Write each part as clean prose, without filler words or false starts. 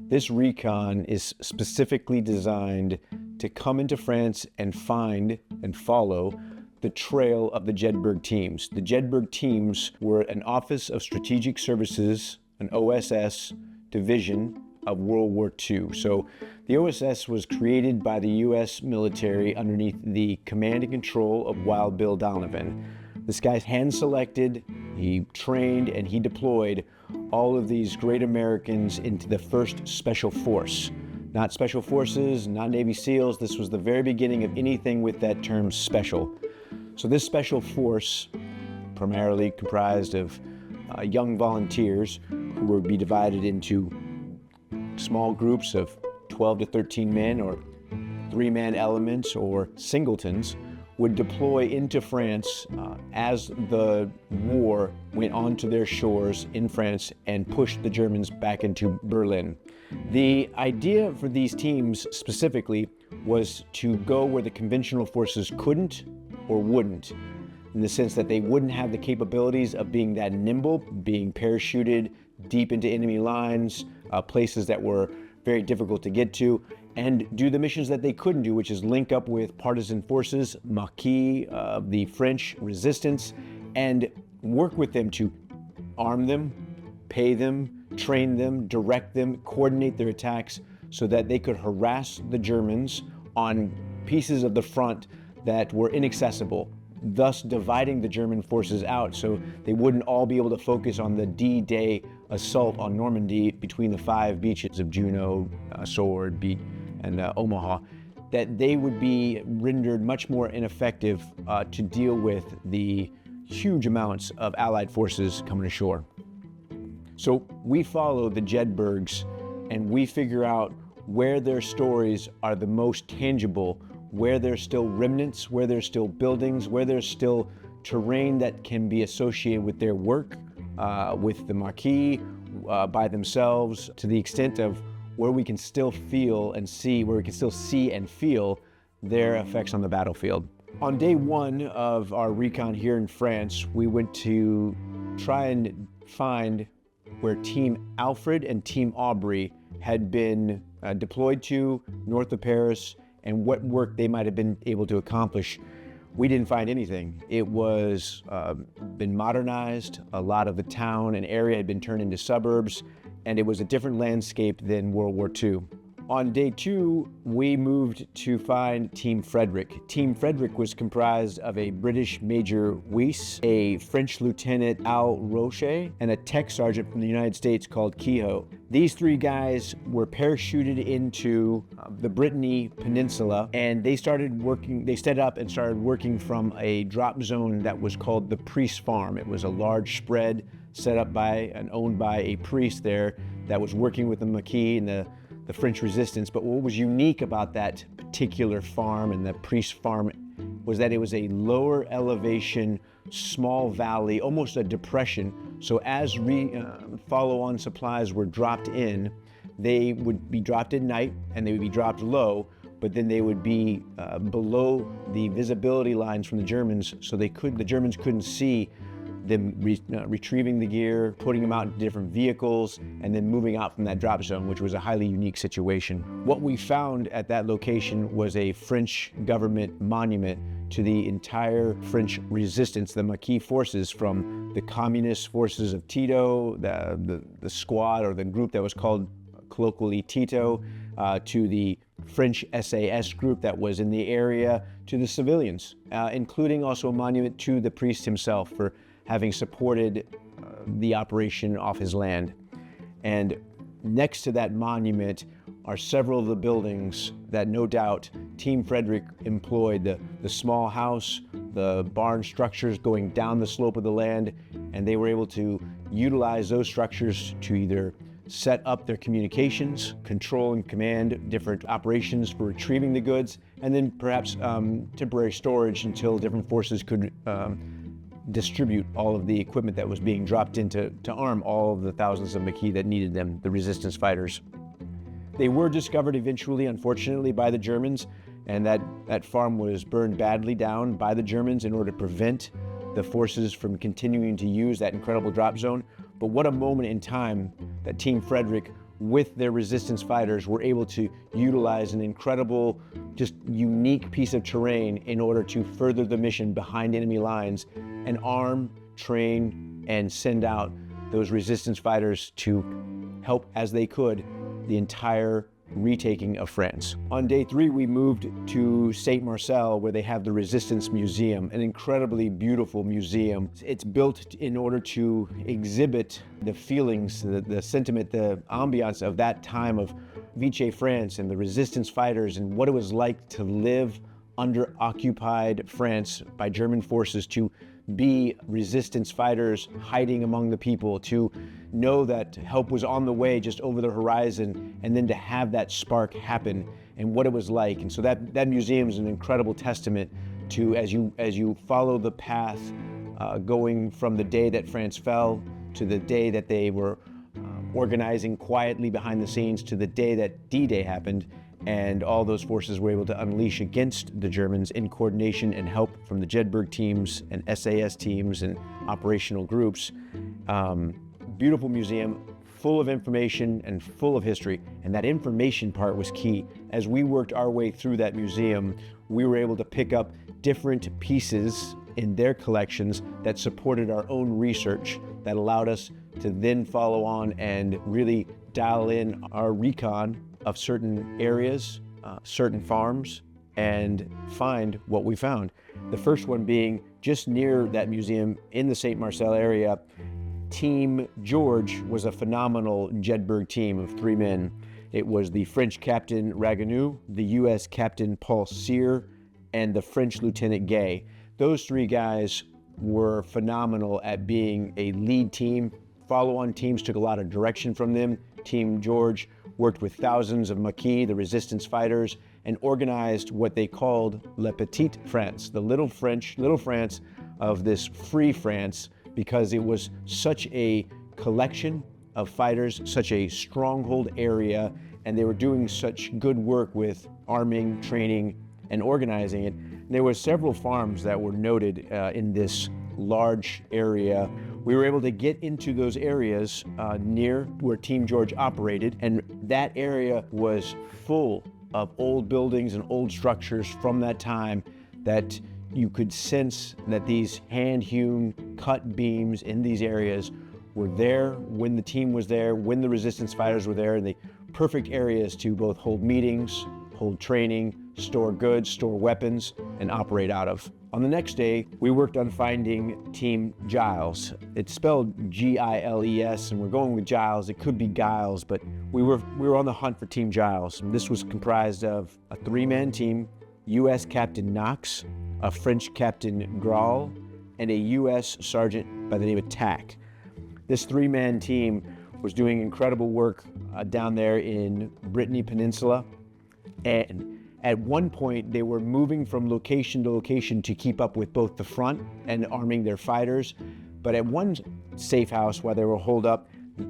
This recon is specifically designed to come into France and find and follow the trail of the Jedburgh teams. The Jedburgh teams were an Office of Strategic Services, an OSS division of World War II. So the OSS was created by the US military underneath the command and control of Wild Bill Donovan. This guy's hand-selected, he trained, and he deployed all of these great Americans into the first Special Force. Not Special Forces, not Navy SEALs. This was the very beginning of anything with that term special. So this Special Force, primarily comprised of young volunteers who would be divided into small groups of 12 to 13 men or 3-man elements or singletons, would deploy into France as the war went onto their shores in France and pushed the Germans back into Berlin. The idea for these teams specifically was to go where the conventional forces couldn't or wouldn't, in the sense that they wouldn't have the capabilities of being that nimble, being parachuted deep into enemy lines, places that were very difficult to get to, and do the missions that they couldn't do, which is link up with partisan forces, Maquis, the French resistance, and work with them to arm them, pay them, train them, direct them, coordinate their attacks so that they could harass the Germans on pieces of the front that were inaccessible, thus dividing the German forces out so they wouldn't all be able to focus on the D-Day assault on Normandy between the 5 beaches of Juno, Sword, Beat, and Omaha, that they would be rendered much more ineffective to deal with the huge amounts of Allied forces coming ashore. So we follow the Jedburghs and we figure out where their stories are the most tangible, where there's still remnants, where there's still buildings, where there's still terrain that can be associated with their work, with the Maquis, by themselves, to the extent of where we can still feel and see, where we can still see and feel their effects on the battlefield. On day 1 of our recon here in France, we went to try and find where Team Alfred and Team Aubrey had been deployed to north of Paris and what work they might have been able to accomplish. We didn't find anything. It was been modernized. A lot of the town and area had been turned into suburbs, and it was a different landscape than World War II. On day 2, we moved to find Team Frederick. Team Frederick was comprised of a British Major Weiss, a French Lieutenant Al Roche, and a tech sergeant from the United States called Kehoe. These 3 guys were parachuted into the Brittany Peninsula, and they set up and started working from a drop zone that was called the Priest Farm. It was a large spread set up by and owned by a priest there that was working with the Maquis and the French resistance. But what was unique about that particular farm and the Priest Farm was that it was a lower elevation, small valley, almost a depression. So as follow-on supplies were dropped in, they would be dropped at night and they would be dropped low, but then they would be below the visibility lines from the Germans, so the Germans couldn't see them retrieving the gear, putting them out into different vehicles, and then moving out from that drop zone, which was a highly unique situation. What we found at that location was a French government monument to the entire French resistance, the Maquis forces, from the communist forces of Tito, the squad or the group that was called colloquially Tito, to the French SAS group that was in the area, to the civilians, including also a monument to the priest himself for having supported the operation off his land. And next to that monument are several of the buildings that no doubt Team Frederick employed, the small house, the barn structures going down the slope of the land, and they were able to utilize those structures to either set up their communications, control and command different operations for retrieving the goods, and then perhaps temporary storage until different forces could distribute all of the equipment that was being dropped in to arm all of the thousands of Maquis that needed them, the resistance fighters. They were discovered eventually, unfortunately, by the Germans, and that farm was burned badly down by the Germans in order to prevent the forces from continuing to use that incredible drop zone. But what a moment in time that Team Frederick with their resistance fighters, were able to utilize an incredible, just unique piece of terrain in order to further the mission behind enemy lines and arm, train, and send out those resistance fighters to help as they could the entire retaking of France. On day 3, we moved to Saint Marcel, where they have the Resistance Museum, an incredibly beautiful museum. It's built in order to exhibit the feelings, the sentiment, the ambiance of that time of Vichy France and the resistance fighters, and what it was like to live under occupied France by German forces, to be resistance fighters hiding among the people, to know that help was on the way just over the horizon, and then to have that spark happen and what it was like. And so that museum is an incredible testament to, as you follow the path going from the day that France fell to the day that they were organizing quietly behind the scenes to the day that D-Day happened, and all those forces were able to unleash against the Germans in coordination and help from the Jedburgh teams and SAS teams and operational groups. Beautiful museum, full of information and full of history, and that information part was key. As we worked our way through that museum, we were able to pick up different pieces in their collections that supported our own research, that allowed us to then follow on and really dial in our recon of certain areas, certain farms, and find what we found. The first one being just near that museum in the Saint Marcel area. Team George was a phenomenal Jedburgh team of 3 men. It was the French Captain Ragueneau, the US Captain Paul Cyr, and the French Lieutenant Gay. Those 3 guys were phenomenal at being a lead team. Follow-on teams took a lot of direction from them. Team George worked with thousands of Maquis, the resistance fighters, and organized what they called La Petite France, the little France of this free France, because it was such a collection of fighters, such a stronghold area, and they were doing such good work with arming, training, and organizing it. There were several farms that were noted in this large area. We were able to get into those areas near where Team George operated, and that area was full of old buildings and old structures from that time, that you could sense that these hand-hewn cut beams in these areas were there when the team was there, when the resistance fighters were there, and the perfect areas to both hold meetings, hold training, store goods, store weapons, and operate out of. On the next day, we worked on finding Team Giles. It's spelled Giles, and we're going with Giles. It could be Giles, but we were on the hunt for Team Giles. And this was comprised of a 3-man team, US Captain Knox, a French Captain Graal, and a US Sergeant by the name of Tack. This 3-man team was doing incredible work down there in Brittany Peninsula, and at one point, they were moving from location to location to keep up with both the front and arming their fighters. But at one safe house, while they were holed up,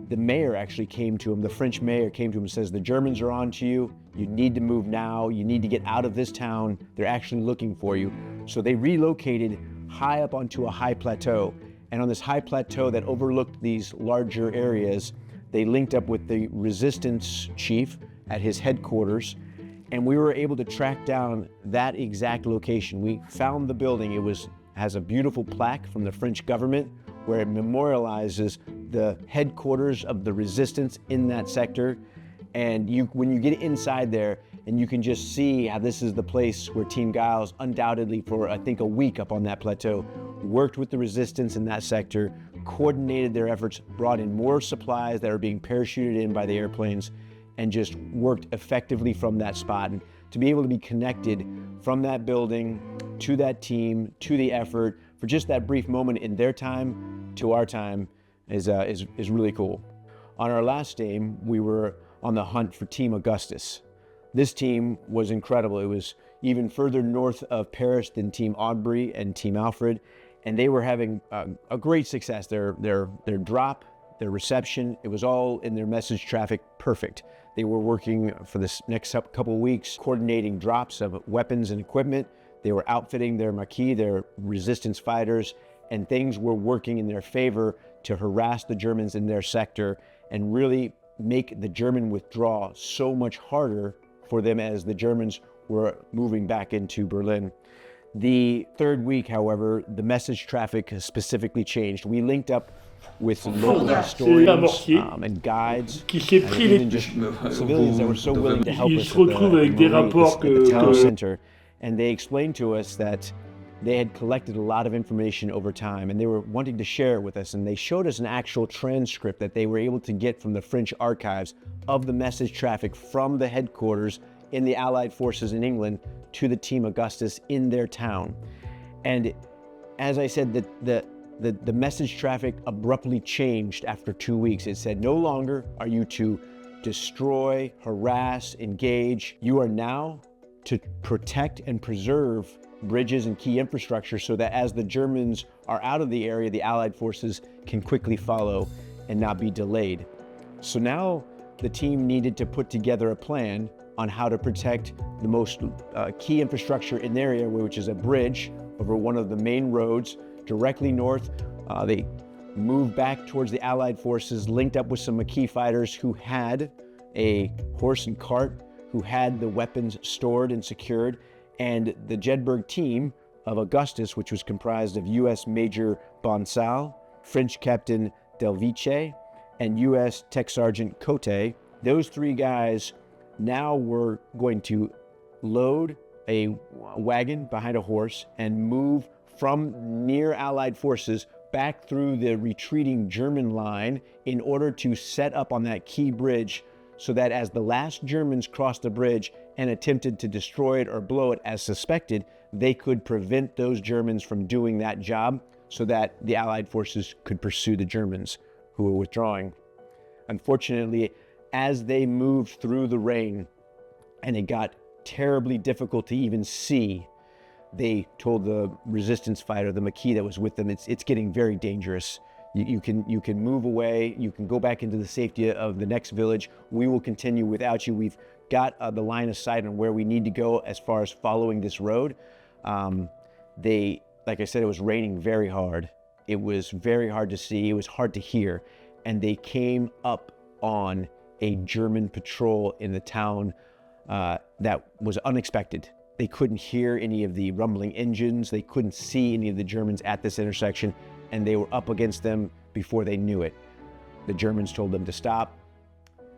the mayor actually came to him. The French mayor came to him and says, "The Germans are on to you. You need to move now. You need to get out of this town. They're actually looking for you." So they relocated high up onto a high plateau. And on this high plateau that overlooked these larger areas, they linked up with the resistance chief at his headquarters, and we were able to track down that exact location. We found the building. It has a beautiful plaque from the French government where it memorializes the headquarters of the resistance in that sector. And when you get inside there, and you can just see how this is the place where Team Giles, undoubtedly for I think a week up on that plateau, worked with the resistance in that sector, coordinated their efforts, brought in more supplies that are being parachuted in by the airplanes, and just worked effectively from that spot. And to be able to be connected from that building to that team, to the effort, for just that brief moment in their time to our time is really cool. On our last day, we were on the hunt for Team Augustus. This team was incredible. It was even further north of Paris than Team Audbury and Team Alfred, and they were having a great success. Their drop, their reception, it was all in their message traffic perfect. They were working for this next couple of weeks, coordinating drops of weapons and equipment. They were outfitting their Maquis, their resistance fighters, and things were working in their favor to harass the Germans in their sector and really make the German withdrawal so much harder for them as the Germans were moving back into Berlin. The third week, however, the message traffic has specifically changed. We linked up with local historians and guides, and even just civilians that were so willing to help us at the town center. And they explained to us that they had collected a lot of information over time, and they were wanting to share it with us. And they showed us an actual transcript that they were able to get from the French archives of the message traffic from the headquarters in the Allied forces in England to the Team Augustus in their town. And as I said, the message traffic abruptly changed after 2 weeks. It said, no longer are you to destroy, harass, engage. You are now to protect and preserve bridges and key infrastructure so that as the Germans are out of the area, the Allied forces can quickly follow and not be delayed. So now the team needed to put together a plan on how to protect the most key infrastructure in the area, which is a bridge over one of the main roads directly north. They moved back towards the Allied forces, linked up with some Maquis fighters who had a horse and cart, who had the weapons stored and secured. And the Jedburgh team of Augustus, which was comprised of U.S. Major Bonsal, French Captain Delvice, and U.S. Tech Sergeant Cote, those three guys now were going to load a wagon behind a horse and move from near Allied forces back through the retreating German line in order to set up on that key bridge so that as the last Germans crossed the bridge and attempted to destroy it or blow it as suspected, they could prevent those Germans from doing that job so that the Allied forces could pursue the Germans who were withdrawing. Unfortunately, as they moved through the rain and it got terribly difficult to even see, they told the resistance fighter, the Maquis that was with them, it's getting very dangerous. You can move away, you can go back into the safety of the next village. We will continue without you. We've got the line of sight on where we need to go as far as following this road. Like I said, it was raining very hard. It was very hard to see, it was hard to hear. And they came up on a German patrol in the town that was unexpected. They couldn't hear any of the rumbling engines. They couldn't see any of the Germans at this intersection, and they were up against them before they knew it. The Germans told them to stop.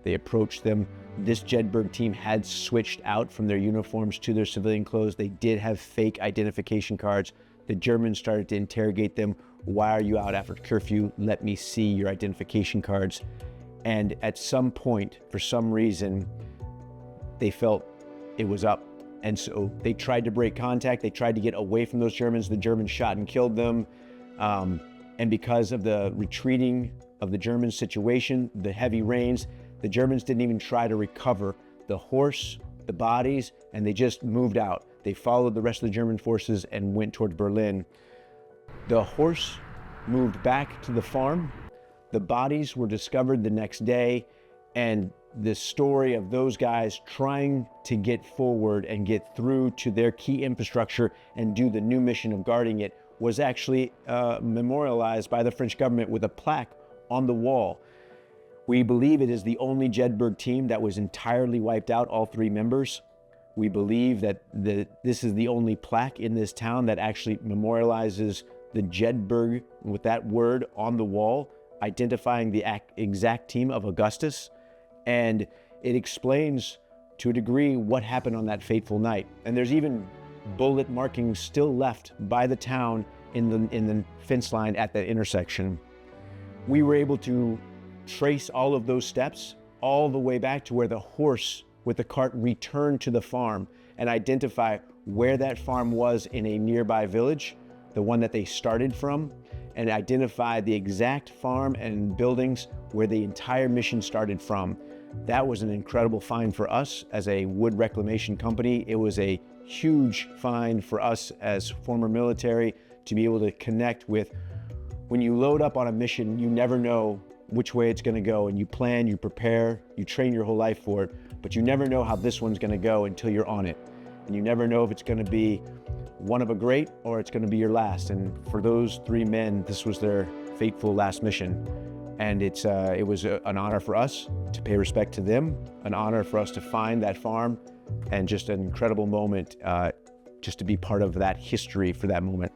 They approached them. This Jedburgh team had switched out from their uniforms to their civilian clothes. They did have fake identification cards. The Germans started to interrogate them. Why are you out after curfew? Let me see your identification cards. And at some point, for some reason, they felt it was up. And so they tried to break contact. They tried to get away from those Germans. The Germans shot and killed them. And because of the retreating of the German situation, the heavy rains, the Germans didn't even try to recover the horse, the bodies, and they just moved out. They followed the rest of the German forces and went toward Berlin. The horse moved back to the farm. The bodies were discovered the next day, and the story of those guys trying to get forward and get through to their key infrastructure and do the new mission of guarding it was actually memorialized by the French government with a plaque on the wall. We believe it is the only Jedburgh team that was entirely wiped out, all three members. We believe that this is the only plaque in this town that actually memorializes the Jedburgh with that word on the wall, identifying the exact team of Augustus. And it explains to a degree what happened on that fateful night. And there's even bullet markings still left by the town in the fence line at that intersection. We were able to trace all of those steps all the way back to where the horse with the cart returned to the farm and identify where that farm was in a nearby village, the one that they started from, and identify the exact farm and buildings where the entire mission started from. That was an incredible find for us as a wood reclamation company. It was a huge find for us as former military to be able to connect with. When you load up on a mission, you never know which way it's going to go, and you plan, you prepare, you train your whole life for it, but you never know how this one's going to go until you're on it. And you never know if it's going to be one of a great or it's going to be your last. And for those three men, this was their fateful last mission. And it was an honor for us to pay respect to them, an honor for us to find that farm, and just an incredible moment just to be part of that history for that moment.